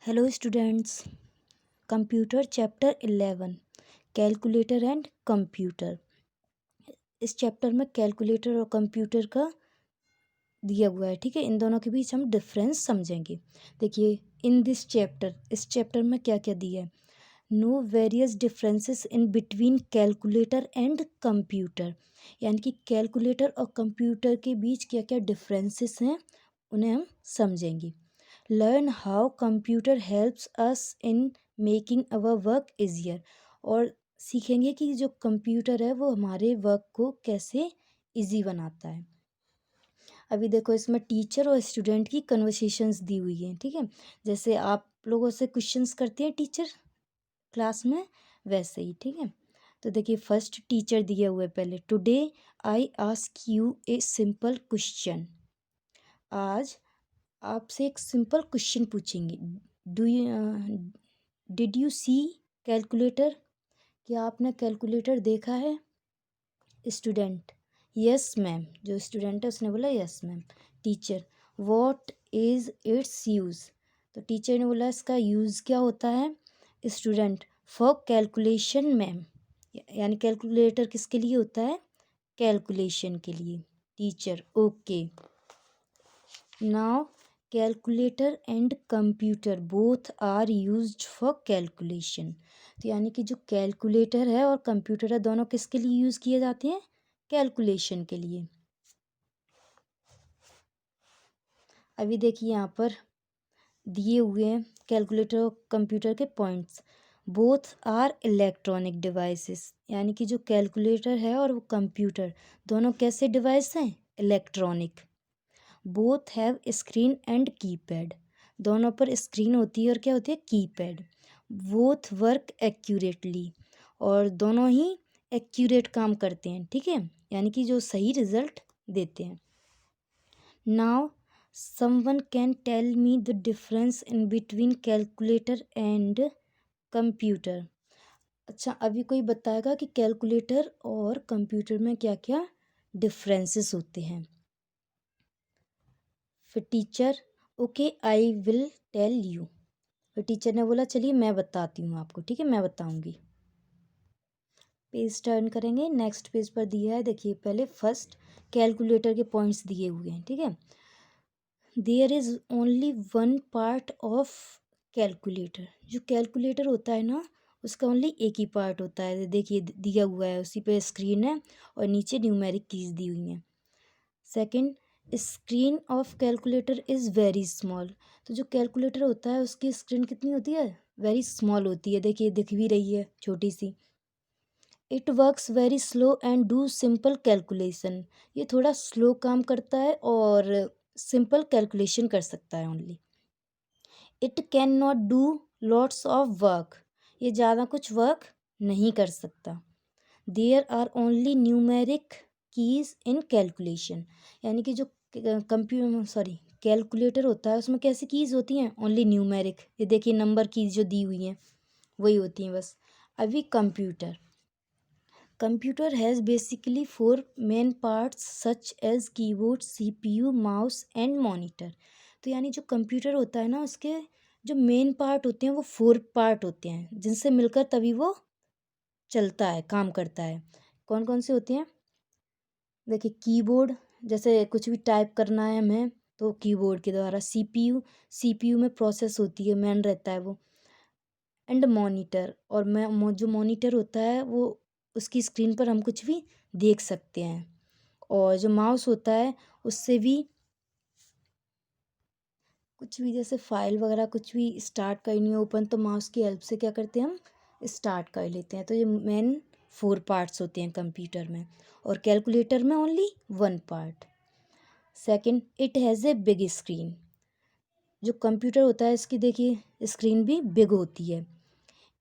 Hello students, computer chapter 11 calculator and computer. इस chapter में calculator और कंप्यूटर का दिया हुआ है। ठीक है, इन दोनों के बीच हम डिफरेंस समझेंगे। देखिए, इन दिस चैप्टर, इस चैप्टर में क्या क्या दिया है। Know various differences in between calculator and computer, यानी कि कैलकुलेटर और कंप्यूटर के बीच क्या क्या डिफरेंसेस हैं उन्हें हम समझेंगे। Learn how computer helps us in making our work easier, और सीखेंगे कि जो कंप्यूटर है वो हमारे वर्क को कैसे इजी बनाता है। अभी देखो, इसमें टीचर और स्टूडेंट की कन्वर्सेशंस दी हुई हैं। ठीक है, जैसे आप लोगों से क्वेश्चंस करते हैं टीचर क्लास में, वैसे ही। ठीक है, तो देखिए, फर्स्ट टीचर दिया हुआ है पहले। Today I ask you a simple question. आज आपसे एक सिंपल क्वेश्चन पूछेंगे। Do you did you see calculator, क्या आपने कैलकुलेटर देखा है? Student, yes ma'am. जो स्टूडेंट है उसने बोला yes ma'am. Teacher, what is its use, तो टीचर ने बोला इसका यूज़ क्या होता है? स्टूडेंट, फॉर कैलकुलेशन मैम, यानी कैलकुलेटर किसके लिए होता है? कैलकुलेशन के लिए। Teacher, okay. Now calculator and computer both are used for calculation, तो यानी कि जो कैलकुलेटर है और कंप्यूटर है दोनों किसके लिए यूज़ किए जाते हैं? कैलकुलेशन के लिए। अभी देखिए, यहाँ पर दिए हुए हैं कैलकुलेटर और कंप्यूटर के points. Both are electronic devices, यानी कि जो कैलकुलेटर है और वो कंप्यूटर दोनों कैसे डिवाइस हैं? Electronic. Both have screen and keypad, दोनों पर स्क्रीन होती है और क्या होती है? कीपैड। बोथ वर्क एक्यूरेटली, और दोनों ही एक्यूरेट काम करते हैं। ठीक है, यानी कि जो सही रिजल्ट देते हैं। Now someone can tell me the difference in between calculator and computer. अच्छा, अभी कोई बताएगा कि कैलकुलेटर और कंप्यूटर में क्या क्या डिफरेंसेस होते हैं? फिर teacher, okay I will tell you. फिर टीचर ने बोला चलिए मैं बताती हूँ आपको। ठीक है, मैं बताऊँगी। पेज टर्न करेंगे, नेक्स्ट पेज पर दिया है। देखिए, पहले फर्स्ट कैलकुलेटर के पॉइंट्स दिए हुए हैं। ठीक है, there is only one part of calculator, जो कैलकुलेटर होता है ना उसका ओनली एक ही पार्ट होता है। देखिए, दिया हुआ है, उसी पे स्क्रीन है और नीचे न्यूमेरिक कीज दी हुई हैं। Second, screen of calculator is very small, तो जो कैलकुलेटर होता है उसकी स्क्रीन कितनी होती है? वेरी स्मॉल होती है। देखिए, दिख भी रही है छोटी सी। It works very slow and do simple calculation, ये थोड़ा स्लो काम करता है और सिंपल कैलकुलेशन कर सकता है only. It can not do lots of work, ये ज़्यादा कुछ वर्क नहीं कर सकता। There are only numeric keys in calculation, यानी कि जो कैलकुलेटर होता है उसमें कैसी कीज होती हैं? Only numeric. ये देखिए, नंबर कीज जो दी हुई हैं वही होती हैं बस। अभी computer has basically 4 main parts such as keyboard, CPU, mouse and monitor, तो यानी जो कंप्यूटर होता है ना उसके जो मेन पार्ट होते हैं वो 4 पार्ट होते हैं जिनसे मिलकर तभी वो चलता है, काम करता है। कौन कौन से होते हैं? देखिए, कीबोर्ड, जैसे कुछ भी टाइप करना है हमें तो कीबोर्ड के द्वारा। सीपीयू में प्रोसेस होती है, मेन रहता है वो। एंड मॉनिटर, और जो मॉनिटर होता है वो उसकी स्क्रीन पर हम कुछ भी देख सकते हैं। और जो माउस होता है उससे भी कुछ भी, जैसे फाइल वगैरह कुछ भी स्टार्ट करनी हो ओपन, तो माउस की हेल्प से क्या करते हैं? हम स्टार्ट कर लेते हैं। तो ये मेन 4 पार्ट्स होते हैं कंप्यूटर में, और कैलकुलेटर में only 1 part. Second, it has a big screen, जो कंप्यूटर होता है इसकी देखिए स्क्रीन भी बिग होती है।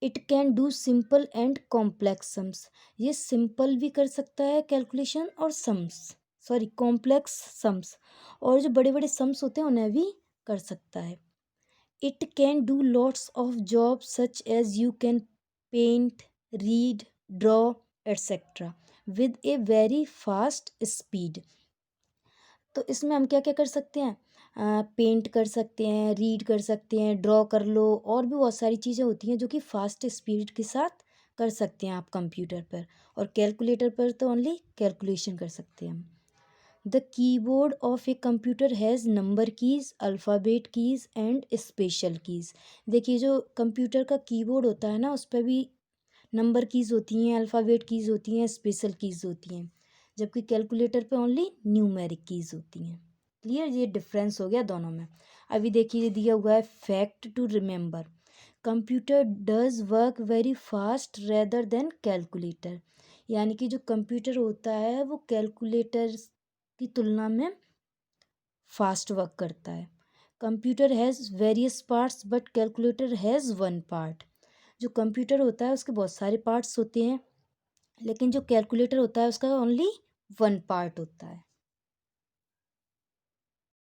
It can do simple and complex sums, ये सिंपल भी कर सकता है कैलकुलेशन और कॉम्प्लेक्स सम्स, और जो बड़े बड़े सम्स होते हैं उन्हें भी कर सकता है। It can do lots of job such as you can paint, read, draw etcetera with a very fast speed, तो इसमें हम क्या क्या कर सकते हैं? पेंट कर सकते हैं, रीड कर सकते हैं, ड्रॉ कर लो, और भी बहुत सारी चीज़ें होती हैं जो कि फास्ट स्पीड के साथ कर सकते हैं आप कंप्यूटर पर। और कैलकुलेटर पर तो ओनली कैलकुलेशन कर सकते हैं हम। The keyboard of a computer has number keys, alphabet keys and special keys. देखिए जो कंप्यूटर का कीबोर्ड होता है ना, उस पर भी नंबर कीज़ होती हैं, अल्फ़ाबेट कीज़ होती हैं, स्पेशल कीज़ होती हैं, जबकि कैलकुलेटर पे ओनली न्यूमेरिक कीज़ होती हैं। क्लियर, ये डिफरेंस हो गया दोनों में। अभी देखिए दिया हुआ है fact to remember, computer does work very fast rather than calculator. यानी कि जो कंप्यूटर होता है वो कैलकुलेटर की तुलना में फास्ट वर्क करता है। Computer has various parts but calculator has one part. जो कंप्यूटर होता है उसके बहुत सारे पार्ट्स होते हैं, लेकिन जो कैलकुलेटर होता है उसका ओनली वन पार्ट होता है।